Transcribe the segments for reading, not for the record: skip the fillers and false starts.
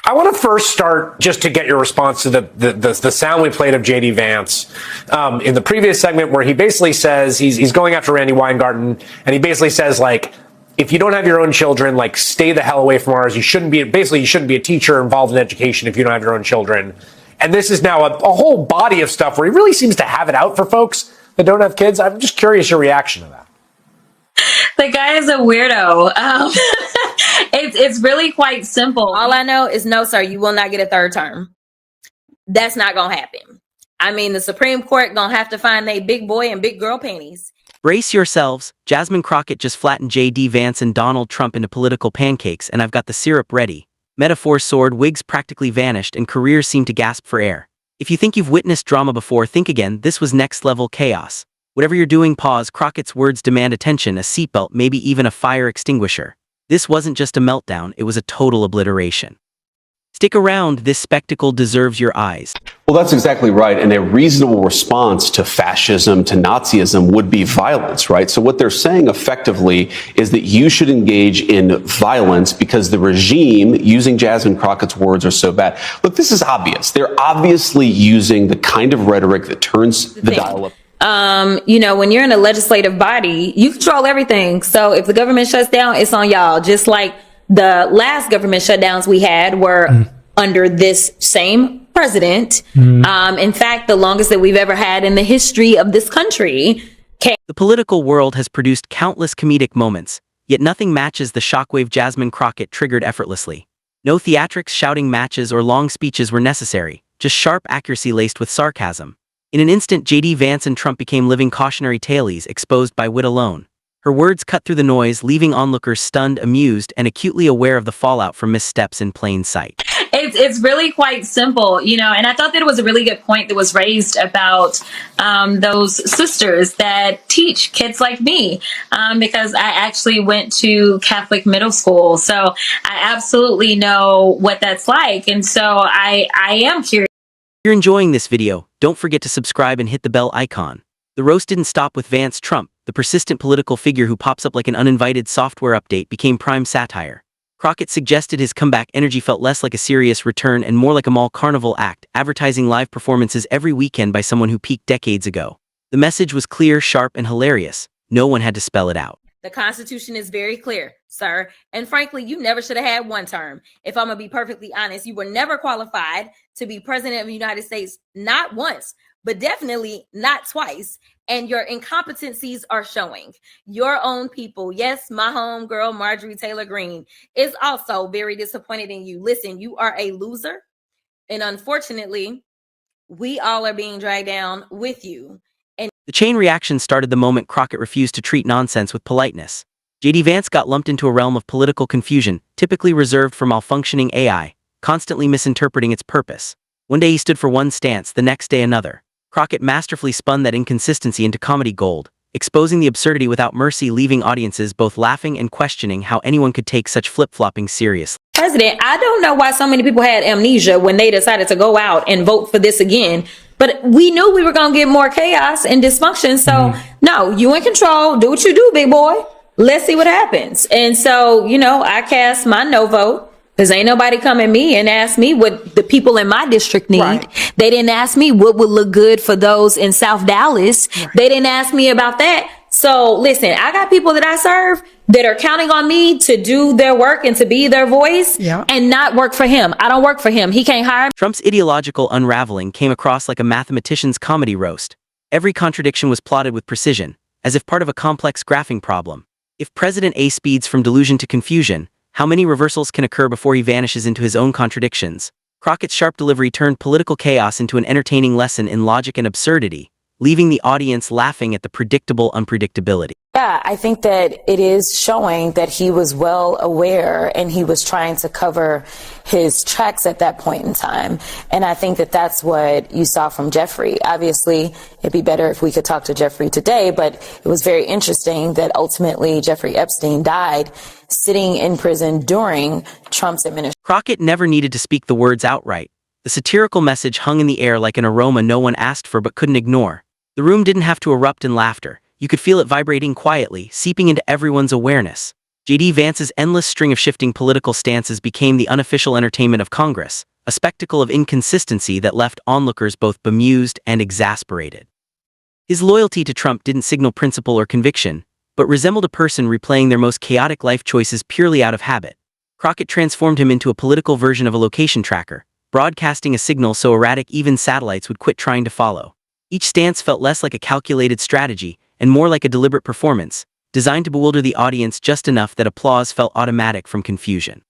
I want to first start just to get your response to the sound we played of JD Vance in the previous segment, where he basically says he's going after Randy Weingarten, and he basically says, like, if you don't have your own children, like, stay the hell away from ours. You shouldn't be a teacher involved in education if you don't have your own children. And this is now a whole body of stuff where he really seems to have it out for folks that don't have kids. I'm just curious your reaction to that. The guy is a weirdo. It's really quite simple. All I know is, no, sir, you will not get a third term. That's not going to happen. I mean, the Supreme Court going to have to find a big boy and big girl panties. Brace yourselves. Jasmine Crockett just flattened JD Vance and Donald Trump into political pancakes, and I've got the syrup ready. Metaphors soared, wigs practically vanished, and careers seemed to gasp for air. If you think you've witnessed drama before, think again. This was next-level chaos. Whatever you're doing, pause. Crockett's words demand attention, a seatbelt, maybe even a fire extinguisher. This wasn't just a meltdown, it was a total obliteration. Stick around, this spectacle deserves your eyes. Well, that's exactly right. And a reasonable response to fascism, to Nazism, would be violence, right? So what they're saying effectively is that you should engage in violence because the regime, using Jasmine Crockett's words, are so bad. Look, this is obvious. They're obviously using the kind of rhetoric that turns the dial up. When you're in a legislative body, you control everything. So if the government shuts down, it's on y'all. Just like the last government shutdowns we had were under this same president. In fact, the longest that we've ever had in the history of this country. The political world has produced countless comedic moments, yet nothing matches the shockwave Jasmine Crockett triggered effortlessly. No theatrics, shouting matches, or long speeches were necessary, just sharp accuracy laced with sarcasm. In an instant, JD Vance and Trump became living cautionary tales, exposed by wit alone. Her words cut through the noise, leaving onlookers stunned, amused, and acutely aware of the fallout from missteps in plain sight. It's really quite simple, and I thought that it was a really good point that was raised about those sisters that teach kids like me, because I actually went to Catholic middle school, so I absolutely know what that's like, and so I am curious. If you're enjoying this video, don't forget to subscribe and hit the bell icon. The roast didn't stop with Vance. Trump, the persistent political figure who pops up like an uninvited software update, became prime satire. Crockett suggested his comeback energy felt less like a serious return and more like a mall carnival act, advertising live performances every weekend by someone who peaked decades ago. The message was clear, sharp, and hilarious. No one had to spell it out. The Constitution is very clear, sir. And frankly, you never should have had one term. If I'm going to be perfectly honest, you were never qualified to be president of the United States, not once, but definitely not twice. And your incompetencies are showing. Your own people, yes, my homegirl, Marjorie Taylor Greene, is also very disappointed in you. Listen, you are a loser. And unfortunately, we all are being dragged down with you. The chain reaction started the moment Crockett refused to treat nonsense with politeness. JD Vance got lumped into a realm of political confusion, typically reserved for malfunctioning AI, constantly misinterpreting its purpose. One day he stood for one stance, the next day another. Crockett masterfully spun that inconsistency into comedy gold, exposing the absurdity without mercy, leaving audiences both laughing and questioning how anyone could take such flip-flopping seriously. President, I don't know why so many people had amnesia when they decided to go out and vote for this again. But we knew we were going to get more chaos and dysfunction. So, no, you in control. Do what you do, big boy. Let's see what happens. And so, I cast my no vote because ain't nobody come at me and ask me what the people in my district need. Right. They didn't ask me what would look good for those in South Dallas. Right. They didn't ask me about that. So, listen, I got people that I serve that are counting on me to do their work and to be their voice and not work for him. I don't work for him. He can't hire me. Trump's ideological unraveling came across like a mathematician's comedy roast. Every contradiction was plotted with precision, as if part of a complex graphing problem. If President A speeds from delusion to confusion, how many reversals can occur before he vanishes into his own contradictions? Crockett's sharp delivery turned political chaos into an entertaining lesson in logic and absurdity, leaving the audience laughing at the predictable unpredictability. Yeah, I think that it is showing that he was well aware and he was trying to cover his tracks at that point in time. And I think that that's what you saw from Jeffrey. Obviously, it'd be better if we could talk to Jeffrey today, but it was very interesting that ultimately Jeffrey Epstein died sitting in prison during Trump's administration. Crockett never needed to speak the words outright. The satirical message hung in the air like an aroma no one asked for but couldn't ignore. The room didn't have to erupt in laughter. You could feel it vibrating quietly, seeping into everyone's awareness. JD Vance's endless string of shifting political stances became the unofficial entertainment of Congress, a spectacle of inconsistency that left onlookers both bemused and exasperated. His loyalty to Trump didn't signal principle or conviction, but resembled a person replaying their most chaotic life choices purely out of habit. Crockett transformed him into a political version of a location tracker, broadcasting a signal so erratic even satellites would quit trying to follow. Each stance felt less like a calculated strategy and more like a deliberate performance, designed to bewilder the audience just enough that applause felt automatic from confusion.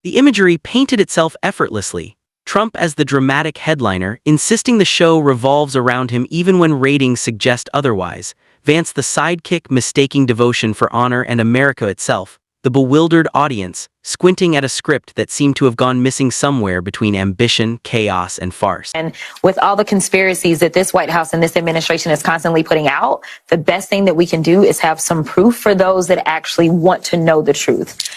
The imagery painted itself effortlessly, Trump as the dramatic headliner, insisting the show revolves around him even when ratings suggest otherwise, Vance the sidekick mistaking devotion for honor and America itself, the bewildered audience, squinting at a script that seemed to have gone missing somewhere between ambition, chaos, and farce. And with all the conspiracies that this White House and this administration is constantly putting out, the best thing that we can do is have some proof for those that actually want to know the truth.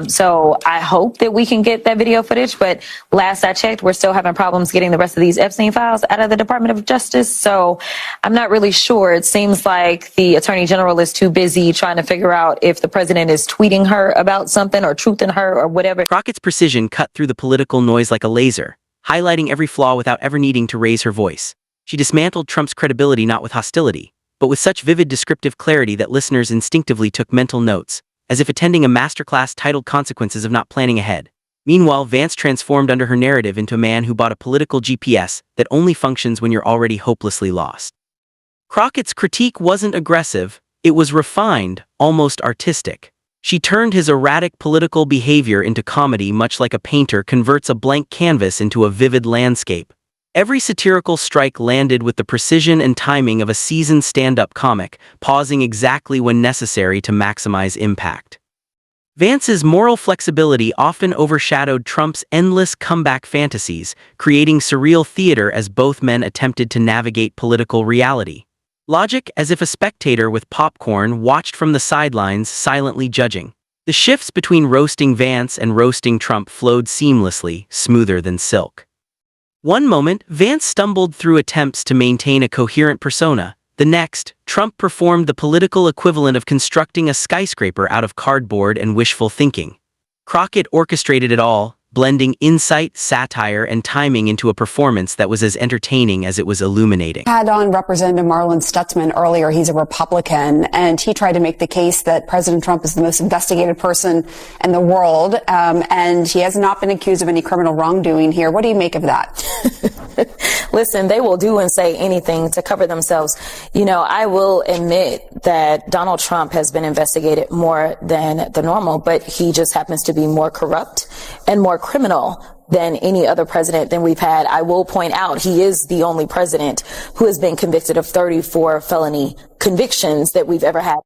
So I hope that we can get that video footage, but last I checked, we're still having problems getting the rest of these Epstein files out of the Department of Justice. So I'm not really sure. It seems like the Attorney General is too busy trying to figure out if the president is tweeting her about something or truthing her or whatever. Crockett's precision cut through the political noise like a laser, highlighting every flaw without ever needing to raise her voice. She dismantled Trump's credibility not with hostility, but with such vivid descriptive clarity that listeners instinctively took mental notes, as if attending a masterclass titled Consequences of Not Planning Ahead. Meanwhile, Vance transformed under her narrative into a man who bought a political GPS that only functions when you're already hopelessly lost. Crockett's critique wasn't aggressive, it was refined, almost artistic. She turned his erratic political behavior into comedy much like a painter converts a blank canvas into a vivid landscape. Every satirical strike landed with the precision and timing of a seasoned stand-up comic, pausing exactly when necessary to maximize impact. Vance's moral flexibility often overshadowed Trump's endless comeback fantasies, creating surreal theater as both men attempted to navigate political reality. Logic as if a spectator with popcorn watched from the sidelines silently judging. The shifts between roasting Vance and roasting Trump flowed seamlessly, smoother than silk. One moment, Vance stumbled through attempts to maintain a coherent persona. The next, Trump performed the political equivalent of constructing a skyscraper out of cardboard and wishful thinking. Crockett orchestrated it all, blending insight, satire, and timing into a performance that was as entertaining as it was illuminating. Had on Representative Marlon Stutzman earlier. He's a Republican, and he tried to make the case that President Trump is the most investigated person in the world, and he has not been accused of any criminal wrongdoing here. What do you make of that? Listen, they will do and say anything to cover themselves. You know, I will admit that Donald Trump has been investigated more than the normal, but he just happens to be more corrupt and more criminal than any other president than we've had. I will point out he is the only president who has been convicted of 34 felony convictions that we've ever had.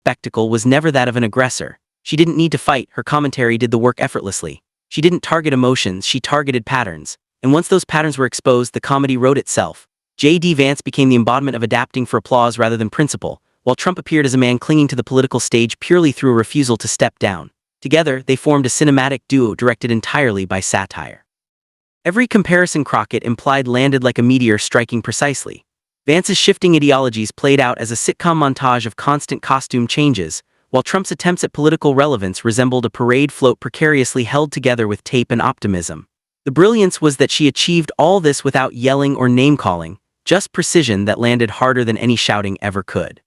Spectacle was never that of an aggressor. She didn't need to fight, her commentary did the work effortlessly. She didn't target emotions, she targeted patterns. And once those patterns were exposed, the comedy wrote itself. JD Vance became the embodiment of adapting for applause rather than principle, while Trump appeared as a man clinging to the political stage purely through a refusal to step down. Together, they formed a cinematic duo directed entirely by satire. Every comparison Crockett implied landed like a meteor striking precisely. Vance's shifting ideologies played out as a sitcom montage of constant costume changes, while Trump's attempts at political relevance resembled a parade float precariously held together with tape and optimism. The brilliance was that she achieved all this without yelling or name-calling, just precision that landed harder than any shouting ever could.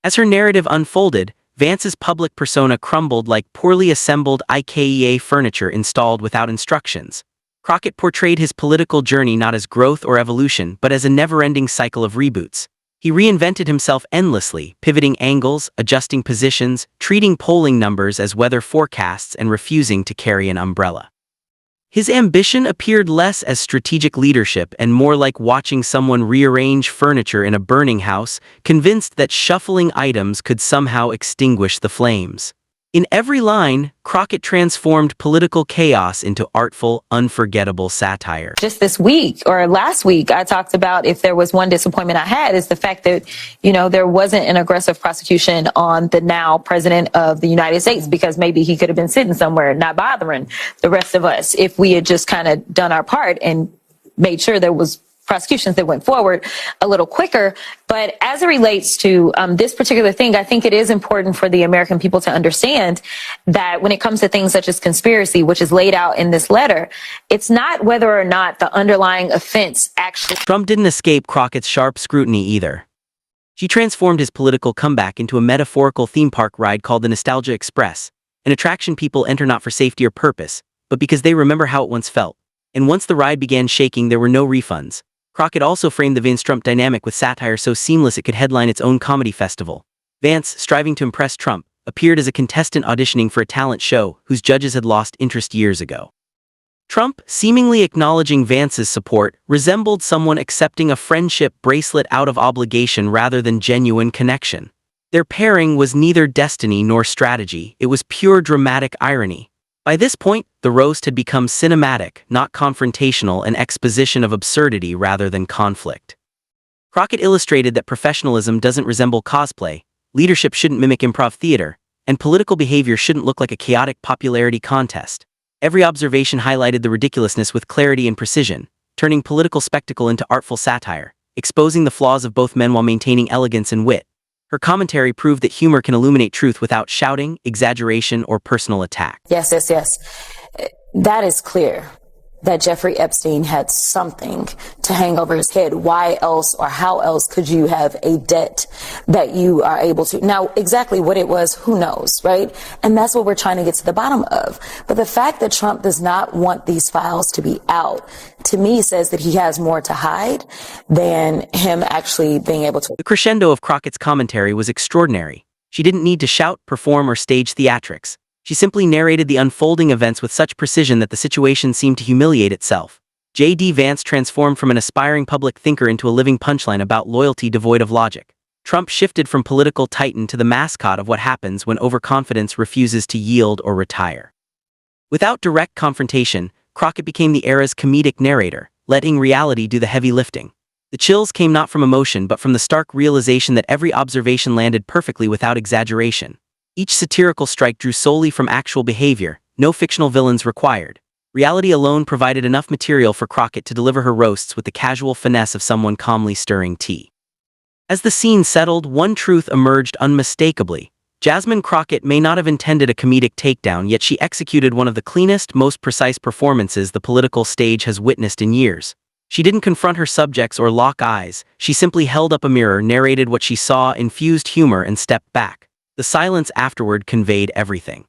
As her narrative unfolded, Vance's public persona crumbled like poorly assembled IKEA furniture installed without instructions. Crockett portrayed his political journey not as growth or evolution, but as a never-ending cycle of reboots. He reinvented himself endlessly, pivoting angles, adjusting positions, treating polling numbers as weather forecasts, and refusing to carry an umbrella. His ambition appeared less as strategic leadership and more like watching someone rearrange furniture in a burning house, convinced that shuffling items could somehow extinguish the flames. In every line, Crockett transformed political chaos into artful, unforgettable satire. Just this week or last week, I talked about if there was one disappointment I had is the fact that, you know, there wasn't an aggressive prosecution on the now president of the United States, because maybe he could have been sitting somewhere not bothering the rest of us if we had just kind of done our part and made sure there was prosecutions that went forward a little quicker. But as it relates to this particular thing, I think it is important for the American people to understand that when it comes to things such as conspiracy, which is laid out in this letter, it's not whether or not the underlying offense actually... Trump didn't escape Crockett's sharp scrutiny either. She transformed his political comeback into a metaphorical theme park ride called the Nostalgia Express, an attraction people enter not for safety or purpose, but because they remember how it once felt. And once the ride began shaking, there were no refunds. Crockett also framed the Vance-Trump dynamic with satire so seamless it could headline its own comedy festival. Vance, striving to impress Trump, appeared as a contestant auditioning for a talent show whose judges had lost interest years ago. Trump, seemingly acknowledging Vance's support, resembled someone accepting a friendship bracelet out of obligation rather than genuine connection. Their pairing was neither destiny nor strategy, it was pure dramatic irony. By this point, the roast had become cinematic, not confrontational, an exposition of absurdity rather than conflict. Crockett illustrated that professionalism doesn't resemble cosplay, leadership shouldn't mimic improv theater, and political behavior shouldn't look like a chaotic popularity contest. Every observation highlighted the ridiculousness with clarity and precision, turning political spectacle into artful satire, exposing the flaws of both men while maintaining elegance and wit. Her commentary proved that humor can illuminate truth without shouting, exaggeration, or personal attack. Yes. That is clear that Jeffrey Epstein had something to hang over his head. Why else or how else could you have a debt that you are able to? Now, exactly what it was, who knows, right? And that's what we're trying to get to the bottom of. But the fact that Trump does not want these files to be out, to me, says that he has more to hide than him actually being able to. The crescendo of Crockett's commentary was extraordinary. She didn't need to shout, perform, or stage theatrics. She simply narrated the unfolding events with such precision that the situation seemed to humiliate itself. JD Vance transformed from an aspiring public thinker into a living punchline about loyalty devoid of logic. Trump shifted from political titan to the mascot of what happens when overconfidence refuses to yield or retire. Without direct confrontation, Crockett became the era's comedic narrator, letting reality do the heavy lifting. The chills came not from emotion but from the stark realization that every observation landed perfectly without exaggeration. Each satirical strike drew solely from actual behavior, no fictional villains required. Reality alone provided enough material for Crockett to deliver her roasts with the casual finesse of someone calmly stirring tea. As the scene settled, one truth emerged unmistakably. Jasmine Crockett may not have intended a comedic takedown, yet she executed one of the cleanest, most precise performances the political stage has witnessed in years. She didn't confront her subjects or lock eyes, she simply held up a mirror, narrated what she saw, infused humor, and stepped back. The silence afterward conveyed everything.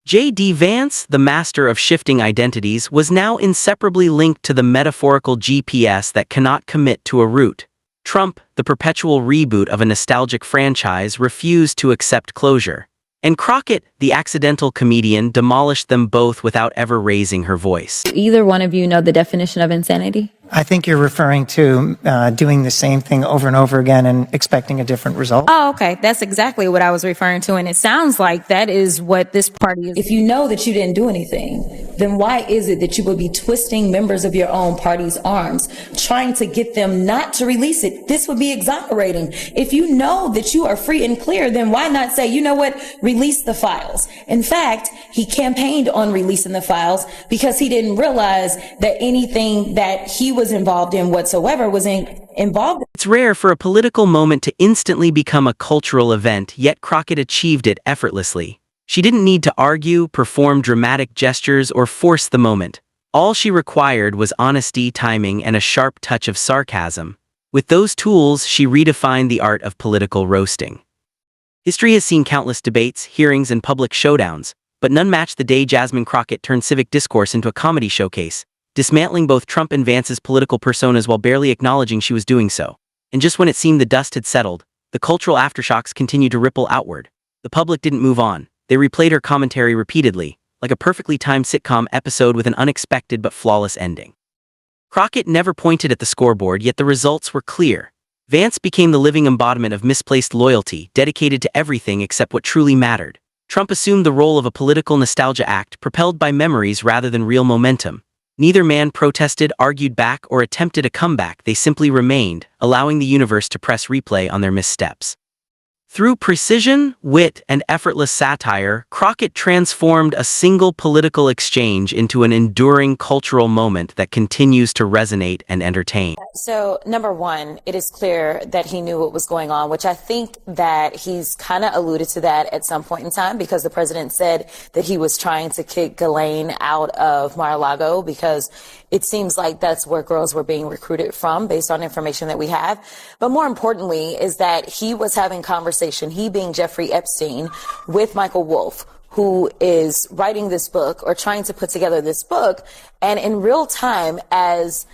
JD Vance, the master of shifting identities, was now inseparably linked to the metaphorical GPS that cannot commit to a route. Trump, the perpetual reboot of a nostalgic franchise, refused to accept closure. And Crockett, the accidental comedian, demolished them both without ever raising her voice. Either one of you know the definition of insanity? I think you're referring to doing the same thing over and over again and expecting a different result. Oh, okay. That's exactly what I was referring to. And it sounds like that is what this party is. If you know that you didn't do anything, then why is it that you would be twisting members of your own party's arms, trying to get them not to release it? This would be exonerating. If you know that you are free and clear, then why not say, you know what, release the files? In fact, he campaigned on releasing the files because he didn't realize that anything that he was involved in whatsoever was involved. It's rare for a political moment to instantly become a cultural event, yet Crockett achieved it effortlessly. She didn't need to argue, perform dramatic gestures, or force the moment. All she required was honesty, timing, and a sharp touch of sarcasm. With those tools, she redefined the art of political roasting. History has seen countless debates, hearings, and public showdowns, but none matched the day Jasmine Crockett turned civic discourse into a comedy showcase, dismantling both Trump and Vance's political personas while barely acknowledging she was doing so. And just when it seemed the dust had settled, the cultural aftershocks continued to ripple outward. The public didn't move on. They replayed her commentary repeatedly, like a perfectly timed sitcom episode with an unexpected but flawless ending. Crockett never pointed at the scoreboard, yet the results were clear. Vance became the living embodiment of misplaced loyalty, dedicated to everything except what truly mattered. Trump assumed the role of a political nostalgia act, propelled by memories rather than real momentum. Neither man protested, argued back, or attempted a comeback. They simply remained, allowing the universe to press replay on their missteps. Through precision, wit, and effortless satire, Crockett transformed a single political exchange into an enduring cultural moment that continues to resonate and entertain. So, number one, it is clear that he knew what was going on, which I think that he's kind of alluded to that at some point in time, because the president said that he was trying to kick Ghislaine out of Mar-a-Lago because it seems like that's where girls were being recruited from based on information that we have. But more importantly is that he was having conversation, he being Jeffrey Epstein, with Michael Wolff, who is writing this book or trying to put together this book. And in real time, as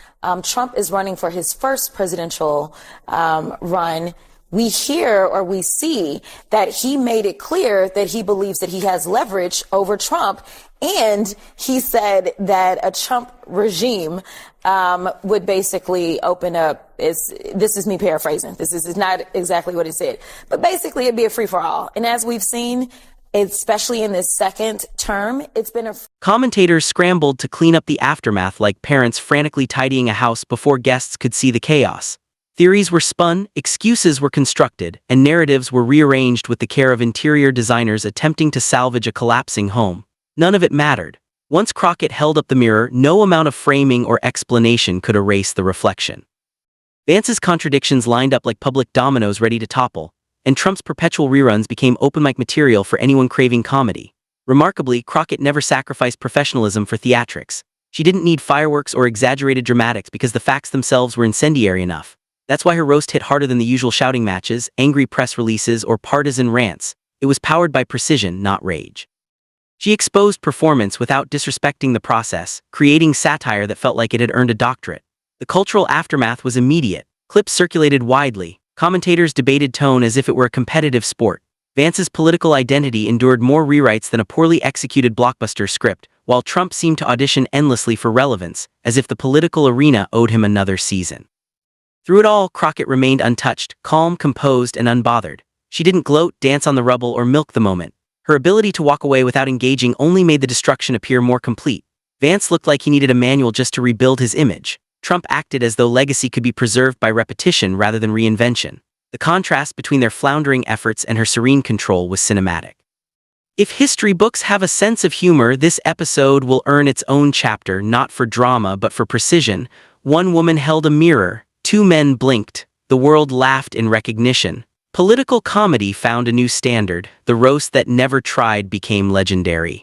Trump is running for his first presidential run, we hear or we see that he made it clear that he believes that he has leverage over Trump. And he said that a Trump regime would basically open up, this is me paraphrasing, this is not exactly what he said, but basically it'd be a free-for-all. And as we've seen, especially in this second term, it's been a... Commentators scrambled to clean up the aftermath like parents frantically tidying a house before guests could see the chaos. Theories were spun, excuses were constructed, and narratives were rearranged with the care of interior designers attempting to salvage a collapsing home. None of it mattered. Once Crockett held up the mirror, no amount of framing or explanation could erase the reflection. Vance's contradictions lined up like public dominoes ready to topple, and Trump's perpetual reruns became open mic material for anyone craving comedy. Remarkably, Crockett never sacrificed professionalism for theatrics. She didn't need fireworks or exaggerated dramatics because the facts themselves were incendiary enough. That's why her roast hit harder than the usual shouting matches, angry press releases, or partisan rants. It was powered by precision, not rage. She exposed performance without disrespecting the process, creating satire that felt like it had earned a doctorate. The cultural aftermath was immediate. Clips circulated widely. Commentators debated tone as if it were a competitive sport. Vance's political identity endured more rewrites than a poorly executed blockbuster script, while Trump seemed to audition endlessly for relevance, as if the political arena owed him another season. Through it all, Crockett remained untouched, calm, composed, and unbothered. She didn't gloat, dance on the rubble, or milk the moment. Her ability to walk away without engaging only made the destruction appear more complete. Vance looked like he needed a manual just to rebuild his image. Trump acted as though legacy could be preserved by repetition rather than reinvention. The contrast between their floundering efforts and her serene control was cinematic. If history books have a sense of humor, this episode will earn its own chapter, not for drama but for precision. One woman held a mirror, two men blinked, the world laughed in recognition. Political comedy found a new standard. The roast that never tried became legendary.